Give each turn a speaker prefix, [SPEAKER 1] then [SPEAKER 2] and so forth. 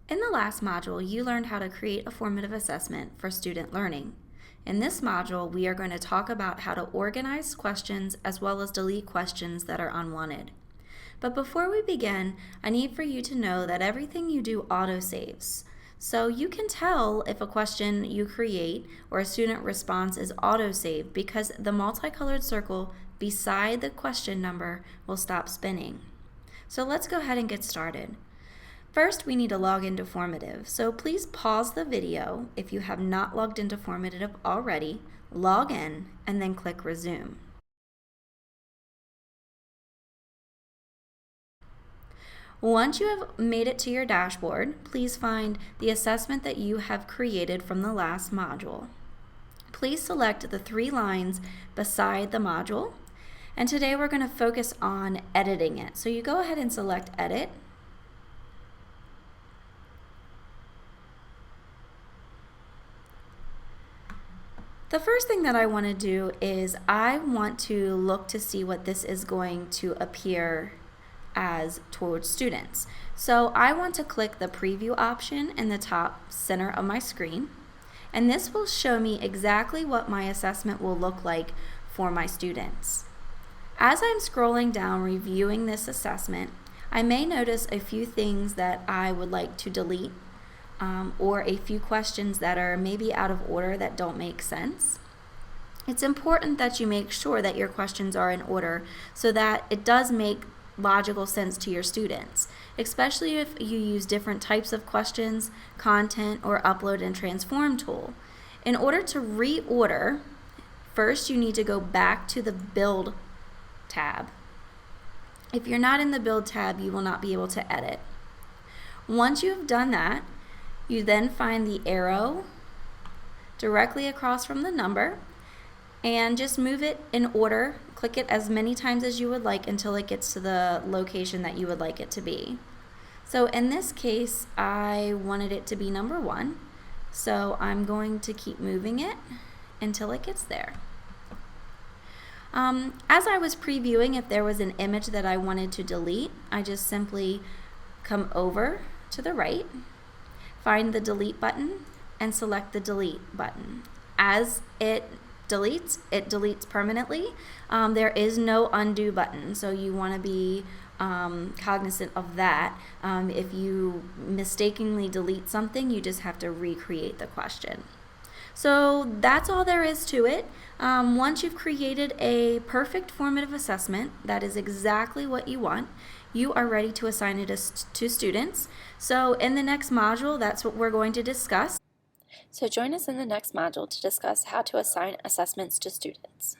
[SPEAKER 1] In the last module, you learned how to create a formative assessment for student learning. In this module, we are going to talk about how to organize questions as well as delete questions that are unwanted. But before we begin, I need for you to know that everything you do autosaves. So you can tell if a question you create or a student response is autosaved because the multicolored circle beside the question number will stop spinning. So let's go ahead and get started. First, we need to log into Formative. So please pause the video if you have not logged into Formative already, log in, and then click Resume. Once you have made it to your dashboard, please find the assessment that you have created from the last module. Please select the 3 lines beside the module, and today we're going to focus on editing it. So you go ahead and select Edit. The first thing that I want to do is I want to look to see what this is going to appear as towards students. So I want to click the preview option in the top center of my screen, and this will show me exactly what my assessment will look like for my students. As I'm scrolling down reviewing this assessment, I may notice a few things that I would like to delete or a few questions that are maybe out of order that don't make sense. It's important that you make sure that your questions are in order so that it does make logical sense to your students, especially if you use different types of questions, content, or upload and transform tool. In order to reorder, first you need to go back to the Build tab. If you're not in the Build tab, you will not be able to edit. Once you've done that, you then find the arrow directly across from the number and just move it in order. Click it as many times as you would like until it gets to the location that you would like it to be. So in this case, I wanted it to be number 1, so I'm going to keep moving it until it gets there. As I was previewing, if there was an image that I wanted to delete, I just simply come over to the right, find the delete button, and select the delete button. As it deletes permanently. There is no undo button, so you want to be cognizant of that. If you mistakenly delete something, you just have to recreate the question. So that's all there is to it. Once you've created a perfect formative assessment that is exactly what you want, you are ready to assign it to students. So in the next module, that's what we're going to discuss.
[SPEAKER 2] So join us in the next module to discuss how to assign assessments to students.